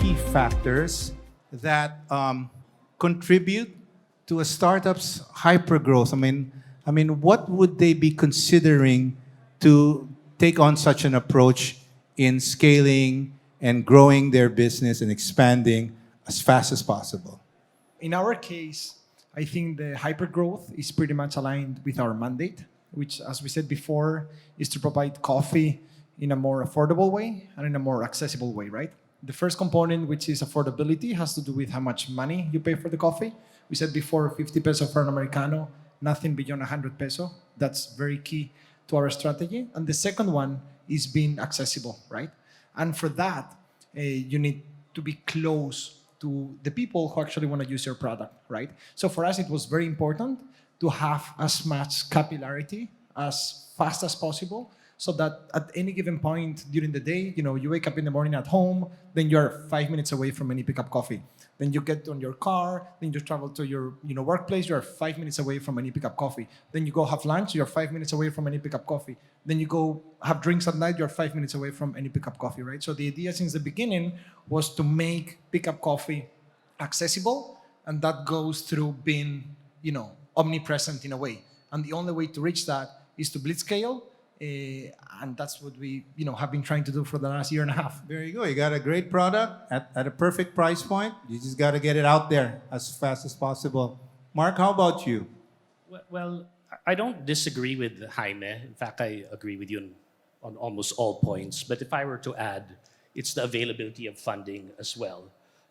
key factors that contribute to a startup's hypergrowth? I mean, what would they be considering to take on such an approach in scaling and growing their business and expanding as fast as possible? In our case, I think the hypergrowth is pretty much aligned with our mandate, which, as we said before, is to provide coffee in a more affordable way and in a more accessible way, right? The first component, which is affordability, has to do with how much money you pay for the coffee. We said before, 50 peso for an Americano, nothing beyond 100 peso. That's very key to our strategy. And the second one is being accessible, right? And for that, you need to be close to the people who actually want to use your product, right? So for us, it was very important to have as much capillarity as fast as possible, so that at any given point during the day, you wake up in the morning at home, then you're 5 minutes away from any pickup coffee. Then you get on your car, then you travel to your workplace, you're 5 minutes away from any pickup coffee. Then you go have lunch, you're 5 minutes away from any pickup coffee. Then you go have drinks at night, you're 5 minutes away from any pickup coffee, right? So the idea since the beginning was to make pickup coffee accessible, and that goes through being, omnipresent in a way. And the only way to reach that is to blitzscale, and that's what we have been trying to do for the last year and a half. There you go. You got a great product at a perfect price point. You just got to get it out there as fast as possible. Mark, how about you? Well, I don't disagree with Jaime. In fact, I agree with you on almost all points. But if I were to add, it's the availability of funding as well.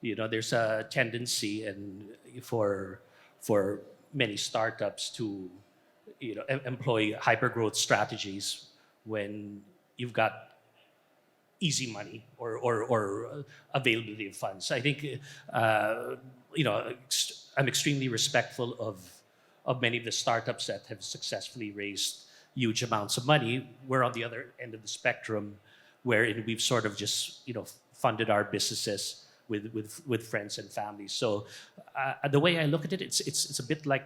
There's a tendency for many startups to employ hypergrowth strategies when you've got easy money or availability of funds. I think I'm extremely respectful of many of the startups that have successfully raised huge amounts of money. We're on the other end of the spectrum, wherein we've sort of just funded our businesses with friends and family. So the way I look at it, it's a bit like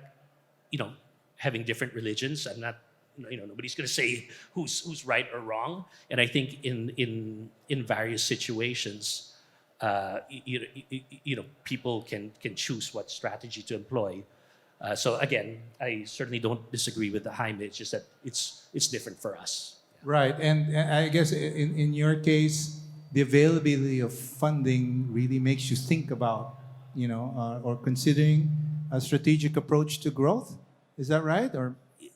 having different religions. I'm not, nobody's going to say who's right or wrong. And I think in various situations, people can choose what strategy to employ. So again, I certainly don't disagree with the Jaime. It's just that it's different for us. Right, and I guess in your case, the availability of funding really makes you think about, or considering a strategic approach to growth. Is that right? Or you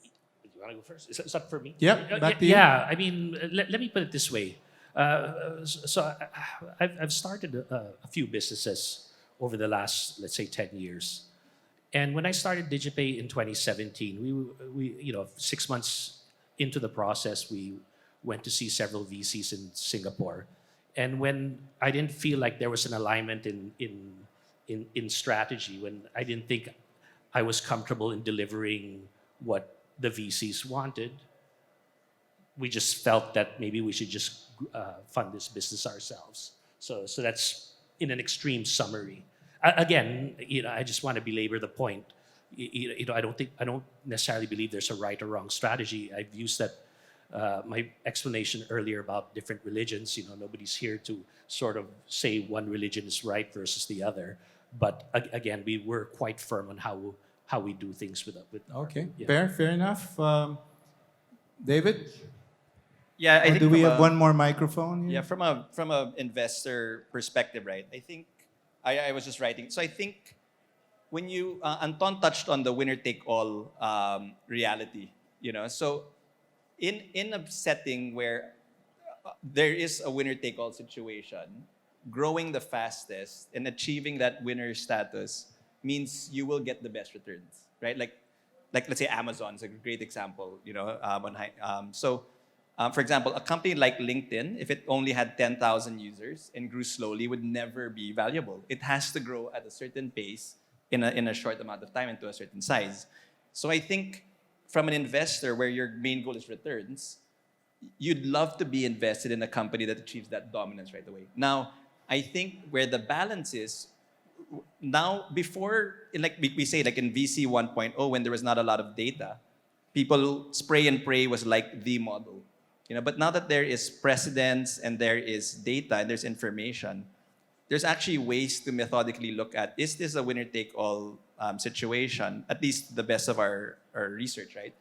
want to go first? Is that for me? Yep, back to you. Yeah, I mean, let me put it this way. I've started a few businesses over the last, let's say, 10 years. And when I started DigiPay in 2017, we 6 months into the process, we went to see several VCs in Singapore. And when I didn't feel like there was an alignment in strategy, when I didn't think I was comfortable in delivering what the VCs wanted, we just felt that maybe we should just fund this business ourselves. So that's in an extreme summary. Again, I just want to belabor the point. I don't necessarily believe there's a right or wrong strategy. I've used that my explanation earlier about different religions. Nobody's here to sort of say one religion is right versus the other. But again, we were quite firm on how we do things with. Okay, yeah. Fair enough. David? Yeah, I think do we have one more microphone here? Yeah, from a investor perspective, right? I think I was just writing. So I think when you Anton touched on the winner take all reality, so in a setting where there is a winner take all situation, growing the fastest and achieving that winner status means you will get the best returns, right? Like let's say Amazon is a great example, for example, a company like LinkedIn, if it only had 10,000 users and grew slowly, would never be valuable. It has to grow at a certain pace in a short amount of time and to a certain size. So I think from an investor where your main goal is returns, you'd love to be invested in a company that achieves that dominance right away. Now, I think where the balance is, now before, we say like in VC 1.0, when there was not a lot of data, people spray and pray was like the model. But now that there is precedence and there is data and there's information, there's actually ways to methodically look at, is this a winner-take-all situation, at least to the best of our research, right?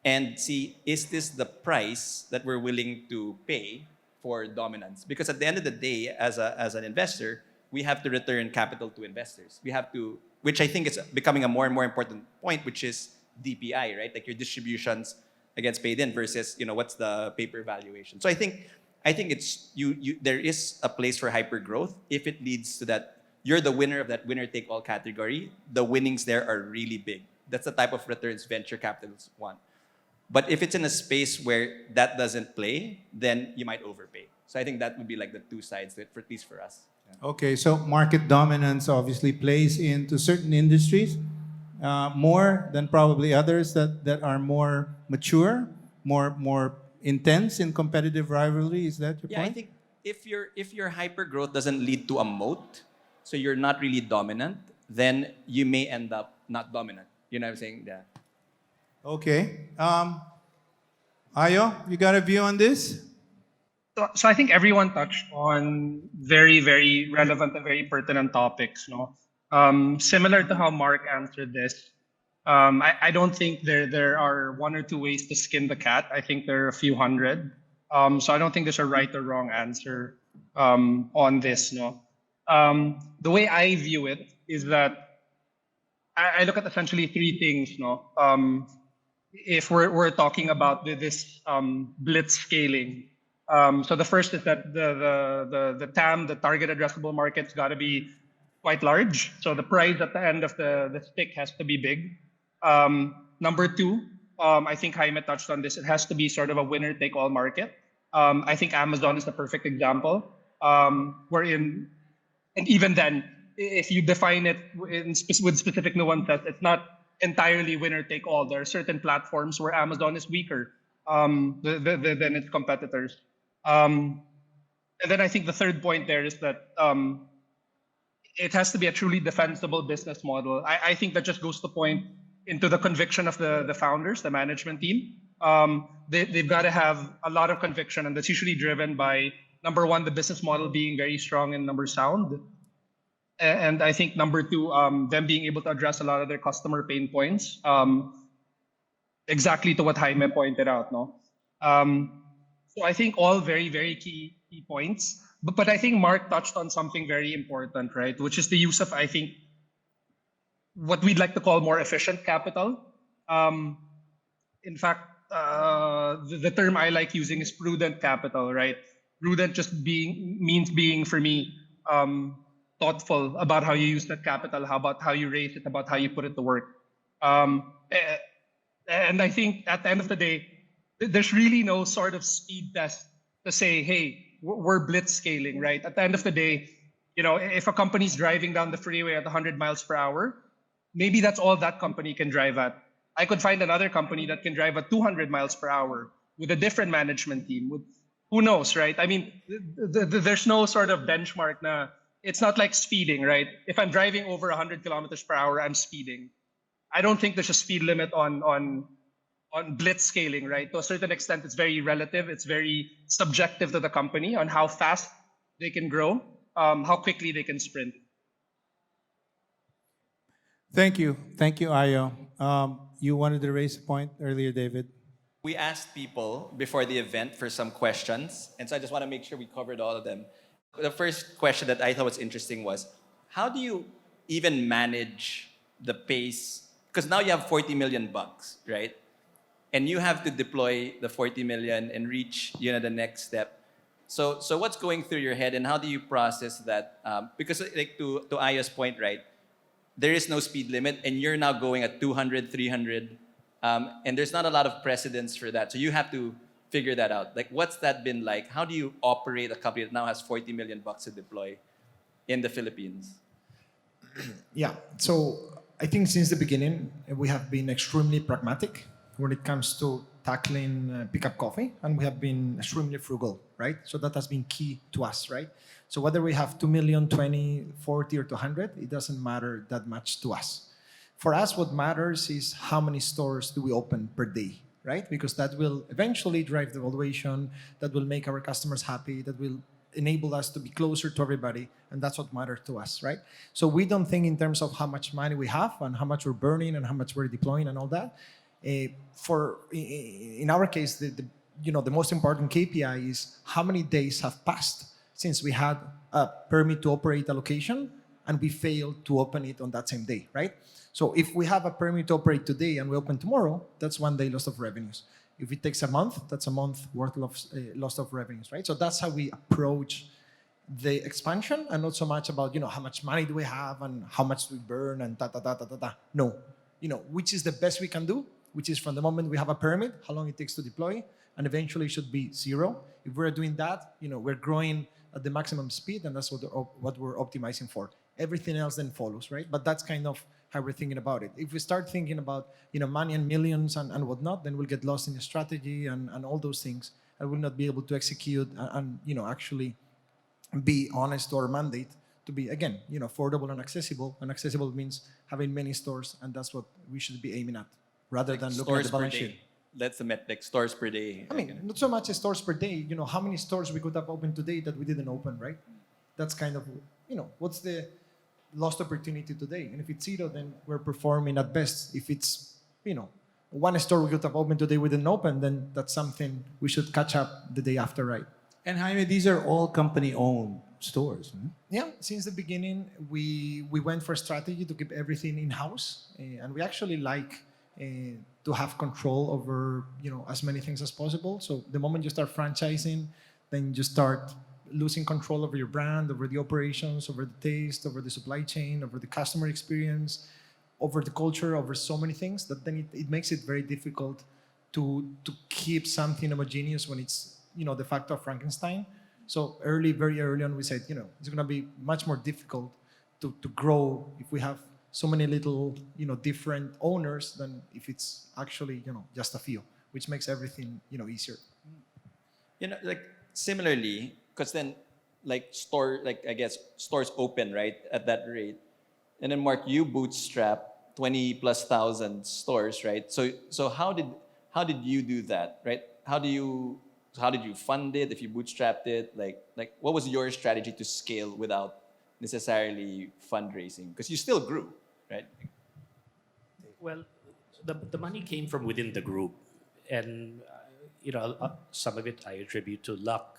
And see, is this the price that we're willing to pay for dominance? Because at the end of the day, as an investor, we have to return capital to investors. We have to, which I think is becoming a more and more important point, which is DPI, right? Like your distributions against paid in versus, what's the paper valuation. So I think it's there is a place for hypergrowth if it leads to that you're the winner of that winner-take-all category. The winnings there are really big. That's the type of returns venture capitalists want. But if it's in a space where that doesn't play, then you might overpay. So I think that would be like the two sides, at least for us. Yeah. Okay, so market dominance obviously plays into certain industries more than probably others that are more mature, more intense in competitive rivalry. Is that your Yeah, point? I think if your hypergrowth doesn't lead to a moat, so you're not really dominant, then you may end up not dominant. You know what I'm saying? Yeah. Okay. Ayo, you got a view on this? So I think everyone touched on very, very relevant and very pertinent topics. No, similar to how Mark answered this, I don't think there are one or two ways to skin the cat. I think there are a few hundred. So I don't think there's a right or wrong answer on this. No, the way I view it is that I look at essentially three things. No, if we're talking about this blitzscaling. So the first is that the TAM, the target addressable market's got to be quite large. So the price at the end of the stick has to be big. Number two, I think Jaime touched on this. It has to be sort of a winner-take-all market. I think Amazon is the perfect example. Wherein, and even then, if you define it with specific nuances, it's not entirely winner-take-all. There are certain platforms where Amazon is weaker than its competitors. And then I think the third point there is that it has to be a truly defensible business model. I think that just goes to point into the conviction of the founders, the management team. They've got to have a lot of conviction, and that's usually driven by, number one, the business model being very strong and number sound. And I think number two, them being able to address a lot of their customer pain points. Exactly to what Jaime pointed out, no? So I think all very, very key points. But I think Mark touched on something very important, right? Which is the use of, I think, what we'd like to call more efficient capital. In fact, the term I like using is prudent capital, right? Prudent just means being, for me, thoughtful about how you use that capital, about how you raise it, about how you put it to work. And I think at the end of the day, there's really no sort of speed test to say, hey, we're blitzscaling, right? At the end of the day, if a company's driving down the freeway at 100 miles per hour, maybe that's all that company can drive at. I could find another company that can drive at 200 miles per hour with a different management team. Who knows, right? I mean, there's no sort of benchmark na. It's not like speeding, right? If I'm driving over 100 kilometers per hour, I'm speeding. I don't think there's a speed limit on blitzscaling, right? To a certain extent, it's very relative. It's very subjective to the company on how fast they can grow, how quickly they can sprint. Thank you, Ayo. You wanted to raise a point earlier, David. We asked people before the event for some questions, and so I just want to make sure we covered all of them. The first question that I thought was interesting was, how do you even manage the pace? Because now you have 40 million bucks, right? And you have to deploy the 40 million and reach, the next step. So what's going through your head, and how do you process that? Because like to Ayo's point, right? There is no speed limit, and you're now going at 200, 300, and there's not a lot of precedence for that. So you have to figure that out. Like, what's that been like? How do you operate a company that now has 40 million bucks to deploy in the Philippines? Yeah, so I think since the beginning, we have been extremely pragmatic when it comes to tackling pickup coffee, and we have been extremely frugal, right? So that has been key to us, right? So whether we have 2 million, 20, 40, or 200, it doesn't matter that much to us. For us, what matters is how many stores do we open per day, right? Because that will eventually drive the valuation, that will make our customers happy, that will enabled us to be closer to everybody, and that's what matters to us, right? So we don't think in terms of how much money we have and how much we're burning and how much we're deploying and all that. In our case, the most important KPI is how many days have passed since we had a permit to operate a location and we failed to open it on that same day, right? So if we have a permit to operate today and we open tomorrow, that's 1 day loss of revenues. If it takes a month, that's a month worth of loss of revenues, right? So that's how we approach the expansion, and not so much about how much money do we have and how much do we burn and da da da da da da. No, which is the best we can do, which is from the moment we have a permit, how long it takes to deploy, and eventually it should be 0. If we're doing that, we're growing at the maximum speed, and that's what we're optimizing for. Everything else then follows, right? But that's kind of how we're thinking about it. If we start thinking about money and millions and whatnot, then we'll get lost in the strategy and all those things, and we'll not be able to execute and actually be honest to our mandate to be, again, affordable and accessible. And accessible means having many stores, and that's what we should be aiming at, rather than looking at the balance sheet. That's the metric, stores per day. I mean, not so much as stores per day. How many stores we could have opened today that we didn't open, right? That's kind of, what's the lost opportunity today? And if it's 0, then we're performing at best. If it's, 1 store we could have opened today we didn't open, then that's something we should catch up the day after, right? And Jaime, these are all company-owned stores. Hmm? Yeah, since the beginning, we went for a strategy to keep everything in-house, and we actually like to have control over as many things as possible. So the moment you start franchising, then you start losing control over your brand, over the operations, over the taste, over the supply chain, over the customer experience, over the culture, over so many things that then it makes it very difficult to keep something homogeneous when it's the factor of Frankenstein. So very early on, we said it's going to be much more difficult to grow if we have so many little different owners than if it's actually just a few, which makes everything easier. Like similarly, because then I guess stores open right at that rate, and then Mark, you bootstrap 20,000+ stores, right? So how did you do that, right? How did you fund it if you bootstrapped it? Like what was your strategy to scale without necessarily fundraising? Because you still grew, right? Well, the money came from within the group, and some of it I attribute to luck.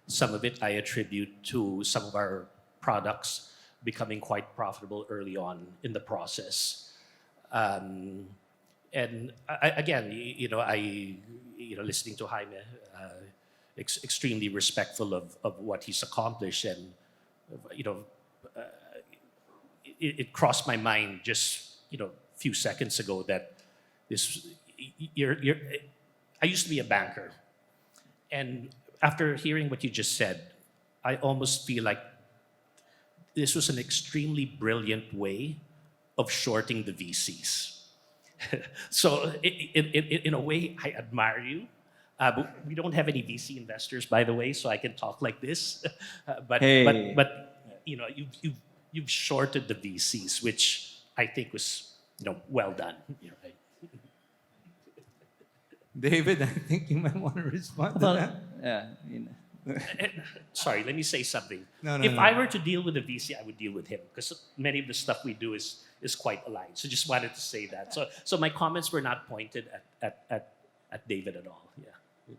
Some of it I attribute to some of our products becoming quite profitable early on in the process. And again, listening to Jaime, extremely respectful of what he's accomplished, and it crossed my mind just a few seconds ago that I used to be a banker, and after hearing what you just said, I almost feel like this was an extremely brilliant way of shorting the VCs. So in a way, I admire you. But we don't have any VC investors, by the way, so I can talk like this. But you've shorted the VCs, which I think was well done. Right? David, I think you might want to respond to that. Yeah. Sorry, let me say something. No, If I were to deal with a VC, I would deal with him, because many of the stuff we do is quite aligned. So just wanted to say that. So my comments were not pointed at David at all. Yeah.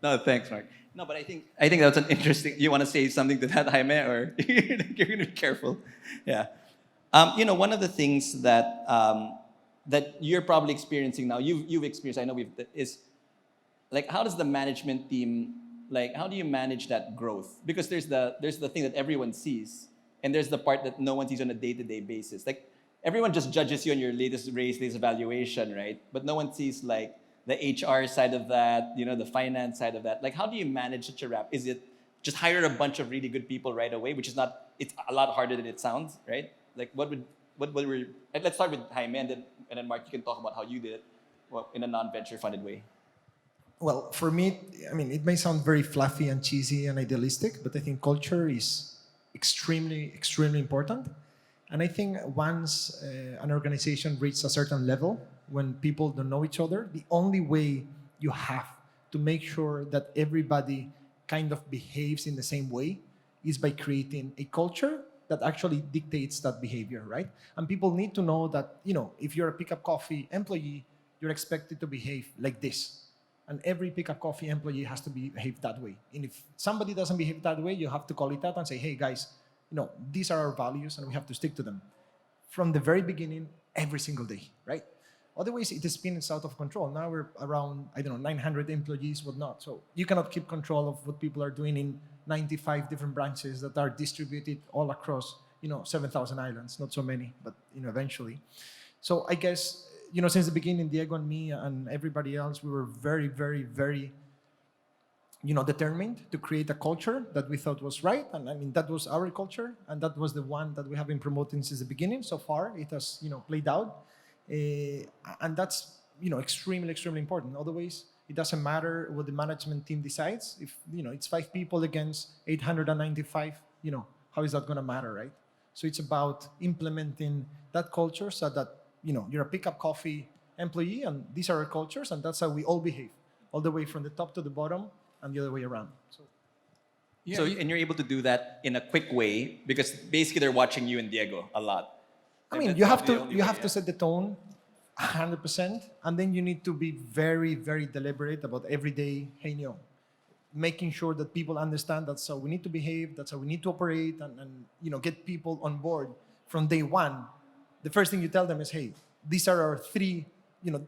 No, thanks, Mark. No, but I think that's an interesting. You want to say something to that, Jaime, or you're going to be careful? Yeah. One of the things that that you're probably experiencing now, you've experienced. I know is like, how does the management team, how do you manage that growth? Because there's the thing that everyone sees, and there's the part that no one sees on a day-to-day basis. Like, everyone just judges you on your latest raise, latest valuation, right? But no one sees the HR side of that, the finance side of that. Like, how do you manage such a wrap? Is it just hire a bunch of really good people right away, which is not, it's a lot harder than it sounds, right? Like, let's start with Jaime, and then Mark, you can talk about how you did it in a non-venture funded way. Well, for me, it may sound very fluffy and cheesy and idealistic, but I think culture is extremely, extremely important. And I think once an organization reaches a certain level, when people don't know each other, the only way you have to make sure that everybody kind of behaves in the same way is by creating a culture that actually dictates that behavior, right? And people need to know that, if you're a Pickup Coffee employee, you're expected to behave like this. And every Pickup Coffee employee has to behave that way. And if somebody doesn't behave that way, you have to call it out and say, hey guys, these are our values and we have to stick to them from the very beginning, every single day, right? Otherwise, it spins out of control. Now we're around, 900 employees, whatnot. So you cannot keep control of what people are doing in 95 different branches that are distributed all across, 7,000 islands. Not so many, but, eventually. So I guess, since the beginning, Diego and me and everybody else, we were very, very, very, determined to create a culture that we thought was right. And I mean, that was our culture. And that was the one that we have been promoting since the beginning. So far, it has, played out. And that's, extremely, extremely important. Otherwise, it doesn't matter what the management team decides. If, it's 5 people against 895, how is that going to matter, right? So it's about implementing that culture so that, you're a Pickup Coffee employee and these are our cultures and that's how we all behave, all the way from the top to the bottom and the other way around. So, Yeah, and you're able to do that in a quick way because basically they're watching you and Diego a lot. I mean, That's you have probably to the only you way, have to yeah. set the tone 100%, and then you need to be very, very deliberate about every day, hey, making sure that people understand that's how we need to behave, that's how we need to operate, and get people on board from day one. The first thing you tell them is, hey, these are our 3,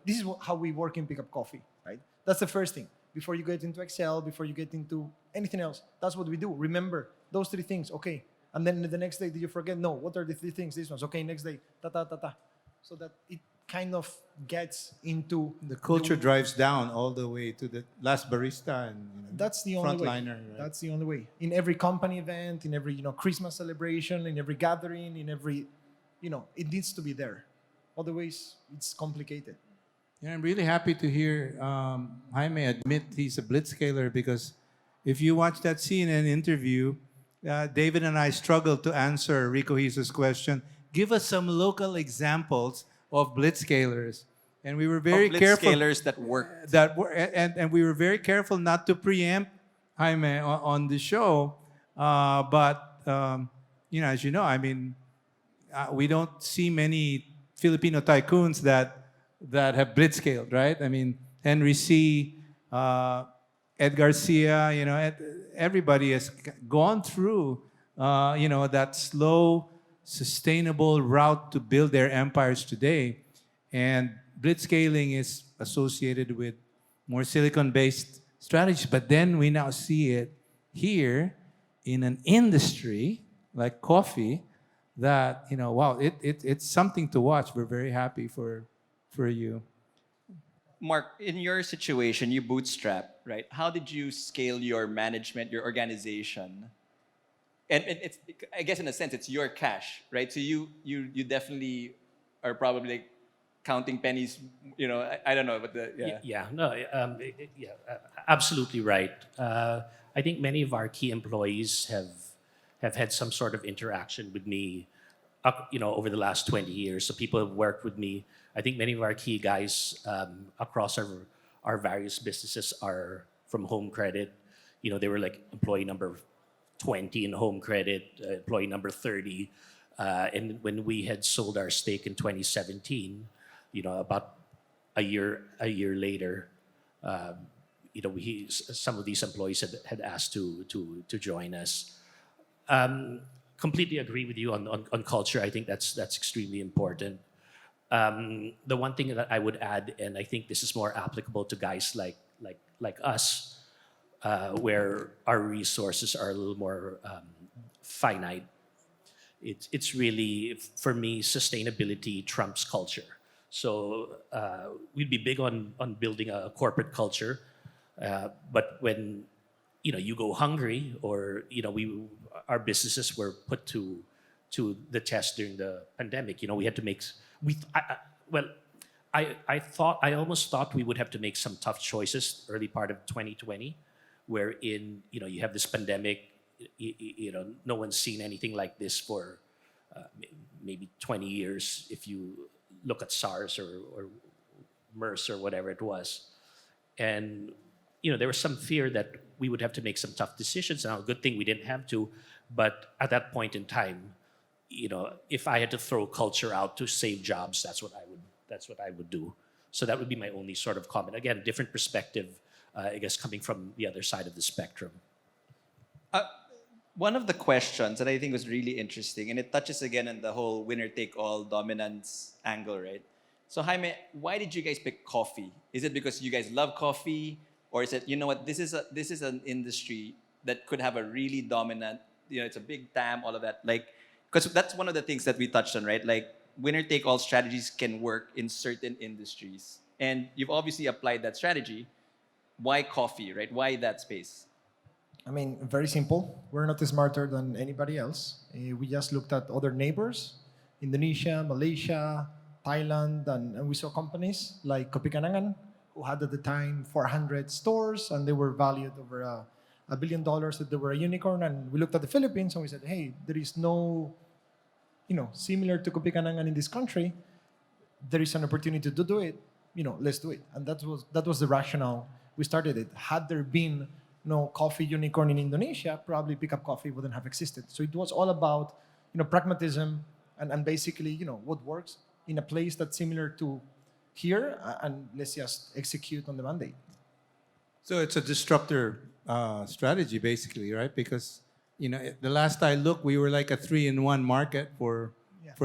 this is how we work in Pickup Coffee, right? That's the first thing. Before you get into Excel, before you get into anything else, that's what we do. Remember those 3 things, okay. And then the next day, did you forget? No, what are the 3 things? These ones, okay, next day, ta-ta-ta-ta. So that it kind of gets into the culture drives down all the way to the last barista and that's the only way. frontliner. Right? That's the only way. In every company event, in every Christmas celebration, in every gathering, in every it needs to be there. Otherwise, it's complicated. Yeah, I'm really happy to hear Jaime admit he's a blitzscaler because if you watch that CNN interview, David and I struggled to answer Rico Hisa's question. Give us some local examples of blitzscalers. And we were very careful. Blitzscalers that work. And we were very careful not to preempt Jaime on the show. But, as you know, I mean, we don't see many Filipino tycoons that have blitzscaled, right? I mean, Henry C., Ed Garcia, everybody has gone through, that slow, sustainable route to build their empires today. And blitzscaling is associated with more silicon-based strategies. But then we now see it here in an industry like coffee that, wow, it's something to watch. We're very happy for you. Mark, in your situation, you bootstrap, right? How did you scale your management, your organization? And it's, I guess in a sense, it's your cash, right? So you definitely are probably like counting pennies, I don't know, but Absolutely right. I think many of our key employees have had some sort of interaction with me, over the last 20 years. So people have worked with me. I think many of our key guys across our various businesses are from Home Credit. They were like employee number 20 in Home Credit, employee number 30. And when we had sold our stake in 2017, about a year later, some of these employees had asked to join us. Completely agree with you on culture. I think that's extremely important. The one thing that I would add, and I think this is more applicable to guys like us, where our resources are a little more finite. It's really, for me, sustainability trumps culture. So we'd be big on building a corporate culture, but when you go hungry, or our businesses were put to the test during the pandemic. We had to make I almost thought we would have to make some tough choices early part of 2020, wherein you have this pandemic. No one's seen anything like this for maybe 20 years. If you look at SARS or MERS or whatever it was, and there was some fear that we would have to make some tough decisions. Now, good thing we didn't have to, but at that point in time, if I had to throw culture out to save jobs, that's what I would do. So that would be my only sort of comment. Again, different perspective, I guess, coming from the other side of the spectrum. One of the questions that I think was really interesting, and it touches again on the whole winner-take-all dominance angle, right? So Jaime, why did you guys pick coffee? Is it because you guys love coffee? Or is it, this is an industry that could have a really dominant, it's a big TAM, all of that. Because that's one of the things that we touched on, right? Like, winner-take-all strategies can work in certain industries. And you've obviously applied that strategy. Why coffee, right? Why that space? I mean, very simple. We're not smarter than anybody else. We just looked at other neighbors, Indonesia, Malaysia, Thailand, and we saw companies like Kopi Kenangan, who had at the time 400 stores, and they were valued over $1 billion, that they were a unicorn. And we looked at the Philippines, and we said, hey, there is no, similar to Kopi Kenangan in this country. There is an opportunity to do it. Let's do it. And that was the rationale we started it. Had there been no coffee unicorn in Indonesia, probably Pickup Coffee wouldn't have existed. So it was all about, pragmatism and basically, what works in a place that's similar to here, and let's just execute on the mandate. So it's a disruptor strategy, basically, right? Because the last I looked, we were like a 3-in-1 market for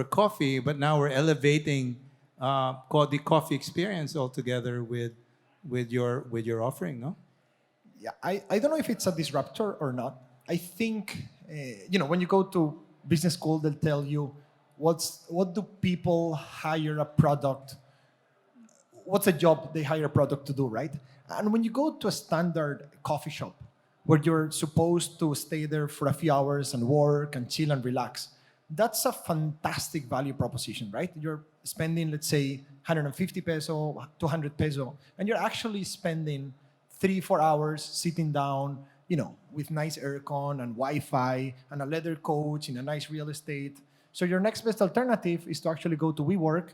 coffee, but now we're elevating the coffee experience altogether with your offering, no? Yeah, I don't know if it's a disruptor or not. I think when you go to business school, they'll tell you what do people hire a product. What's a job they hire a product to do, right? And when you go to a standard coffee shop where you're supposed to stay there for a few hours and work and chill and relax, that's a fantastic value proposition, right? You're spending, let's say, 150 peso, 200 peso, and you're actually spending 3-4 hours sitting down, with nice aircon and Wi-Fi and a leather couch in a nice real estate. So your next best alternative is to actually go to WeWork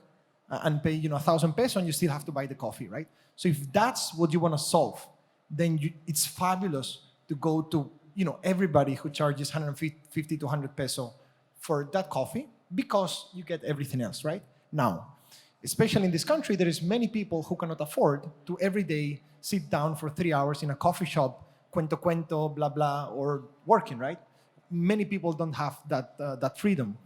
and pay 1,000 pesos, and you still have to buy the coffee, right? So if that's what you want to solve, then it's fabulous to go to everybody who charges 150 to 100 peso for that coffee, because you get everything else, right? Now, especially in this country, there is many people who cannot afford to every day sit down for 3 hours in a coffee shop, cuento, blah, blah, or working, right? Many people don't have that freedom.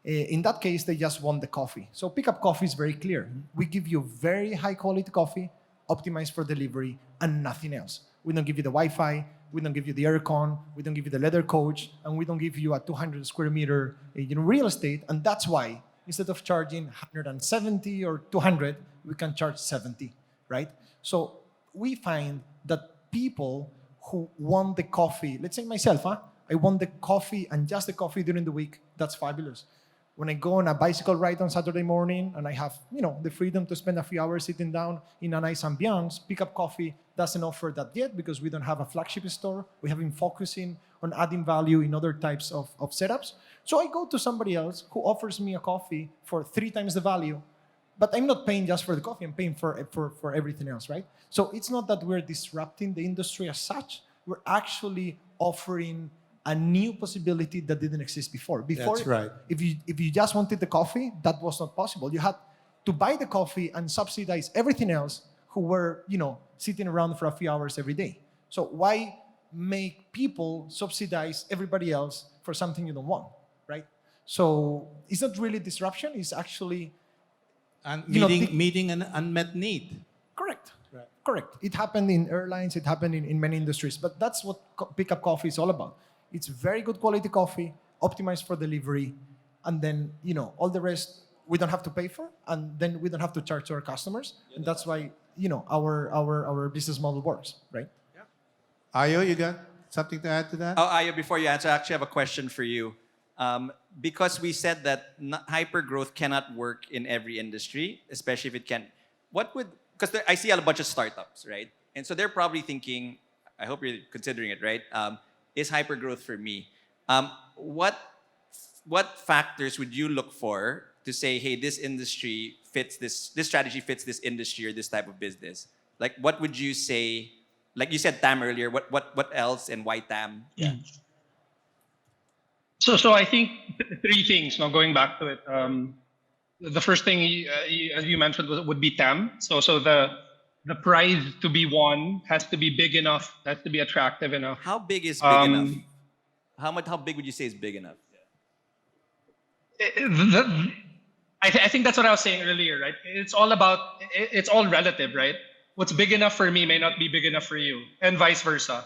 In that case, they just want the coffee. So Pickup Coffee is very clear. We give you very high quality coffee, optimized for delivery, and nothing else. We don't give you the Wi-Fi, we don't give you the aircon, we don't give you the leather couch, and we don't give you a 200 square meter real estate. And that's why instead of charging 170 or 200, we can charge 70, right? So we find that people who want the coffee, let's say myself, I want the coffee and just the coffee during the week, that's fabulous. When I go on a bicycle ride on Saturday morning and I have, the freedom to spend a few hours sitting down in a nice ambiance, Pickup Coffee doesn't offer that yet because we don't have a flagship store. We have been focusing on adding value in other types of setups. So I go to somebody else who offers me a coffee for 3 times the value, but I'm not paying just for the coffee, I'm paying for everything else, right? So it's not that we're disrupting the industry as such, we're actually offering a new possibility that didn't exist before. That's right. If you just wanted the coffee, that was not possible. You had to buy the coffee and subsidize everything else who were, sitting around for a few hours every day. So why make people subsidize everybody else for something you don't want, right? So it's not really disruption, it's actually And meeting an unmet need. correct. Right. Correct. It happened in airlines, it happened in many industries, but that's what Pickup Coffee is all about. It's very good quality coffee, optimized for delivery, and then, all the rest we don't have to pay for, and then we don't have to charge our customers. And that's why, our business model works, right? Ayo, you got something to add to that? Oh, Ayo, before you answer, I actually have a question for you. Because we said that hypergrowth cannot work in every industry, especially if it can. Because I see a bunch of startups, right? And so they're probably thinking, I hope you're considering it, right? Is hypergrowth for me? What factors would you look for to say, hey, this strategy fits this industry or this type of business? Like, what would you say Like you said TAM earlier, what else and why TAM? Yeah. So I think three things. Now going back to it, the first thing as you mentioned would be TAM. So the prize to be won has to be big enough, has to be attractive enough. How big is big enough? Um, How big would you say is big enough? I think that's what I was saying earlier, right? It's all relative, right? What's big enough for me may not be big enough for you, and vice versa,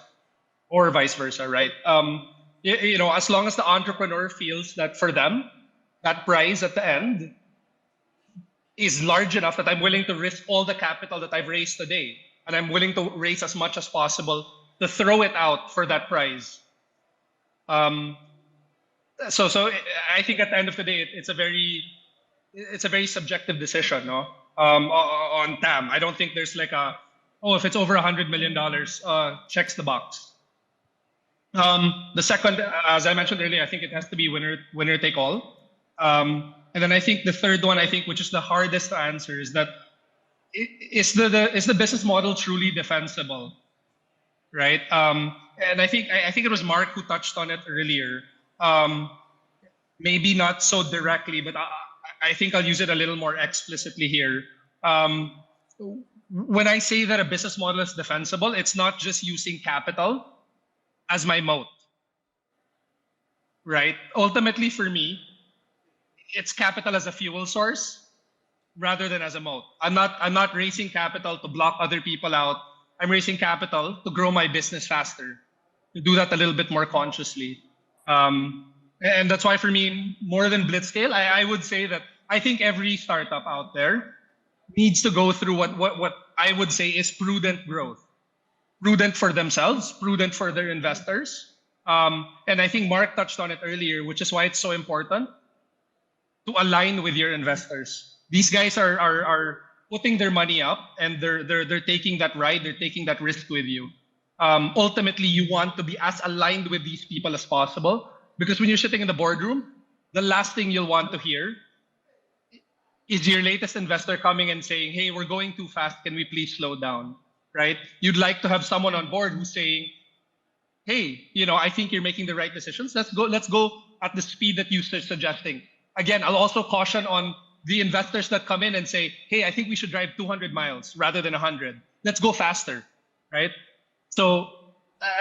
right? As long as the entrepreneur feels that for them, that prize at the end is large enough that I'm willing to risk all the capital that I've raised today, and I'm willing to raise as much as possible to throw it out for that prize. So I think at the end of the day, it's a very subjective decision, no? On TAM, I don't think there's like if it's over $100 million, checks the box. The second, as I mentioned earlier, I think it has to be winner take all. And then I think the third one, which is the hardest to answer, is that is the business model truly defensible, right? And I think it was Mark who touched on it earlier. Maybe not so directly, but I think I'll use it a little more explicitly here. When I say that a business model is defensible, it's not just using capital as my moat, right? Ultimately, for me, it's capital as a fuel source rather than as a moat. I'm not raising capital to block other people out. I'm raising capital to grow my business faster, to do that a little bit more consciously. And that's why for me, more than Blitzscale, I would say that I think every startup out there needs to go through what I would say is prudent growth. Prudent for themselves, prudent for their investors. And I think Mark touched on it earlier, which is why it's so important to align with your investors. These guys are putting their money up and they're taking that ride, they're taking that risk with you. Ultimately, you want to be as aligned with these people as possible, because when you're sitting in the boardroom, the last thing you'll want to hear is your latest investor coming and saying, "Hey, we're going too fast. Can we please slow down?" Right? You'd like to have someone on board who's saying, "Hey, I think you're making the right decisions. Let's go at the speed that you're suggesting." Again, I'll also caution on the investors that come in and say, "Hey, I think we should drive 200 miles rather than 100. Let's go faster," right? So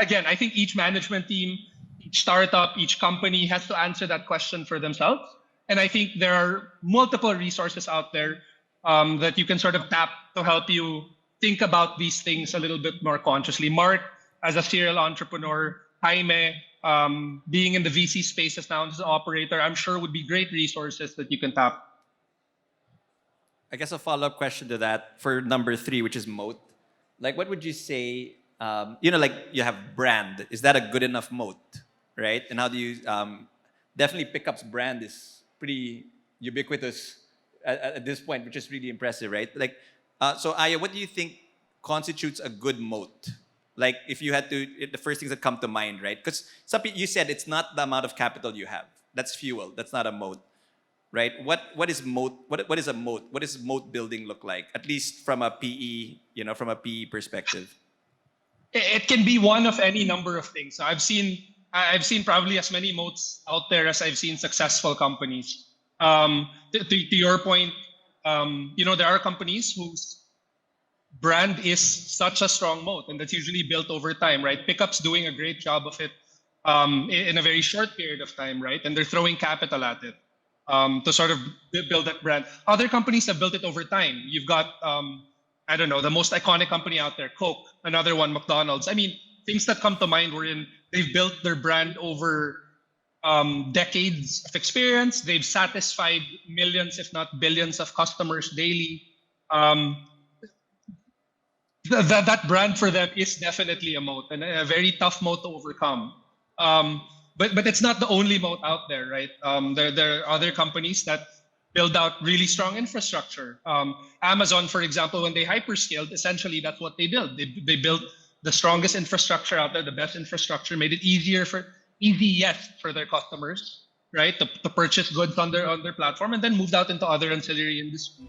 again, I think each management team, each startup, each company has to answer that question for themselves. And I think there are multiple resources out there that you can sort of tap to help you think about these things a little bit more consciously. Mark, as a serial entrepreneur, Jaime, being in the VC spaces now as an operator, I'm sure would be great resources that you can tap. I guess a follow-up question to that for number 3, which is moat. Like, what would you say? Like you have brand. Is that a good enough moat, right? And how do you? Definitely, Pickup's brand is pretty ubiquitous at this point, which is really impressive, right? Like, so Aya, what do you think constitutes a good moat? Like, if you had to, the first things that come to mind, right? Because you said it's not the amount of capital you have. That's fuel. That's not a moat, right? What is moat? What is a moat? What does moat building look like? At least from a PE, from a PE perspective. It can be one of any number of things. I've seen probably as many moats out there as I've seen successful companies. To your point, there are companies whose brand is such a strong moat, and that's usually built over time, right? Pickup's doing a great job of it in a very short period of time, right? And they're throwing capital at it to sort of build that brand. Other companies have built it over time. You've got, I don't know, the most iconic company out there, Coke, another one, McDonald's. I mean, things that come to mind wherein they've built their brand over decades of experience. They've satisfied millions, if not billions, of customers daily. That brand for them is definitely a moat, and a very tough moat to overcome. But it's not the only moat out there, right? There are other companies that build out really strong infrastructure. Amazon, for example, when they hyperscaled, essentially that's what they built. They built the strongest infrastructure out there, the best infrastructure, made it easy for their customers, right, to purchase goods on their platform, and then moved out into other ancillary industries.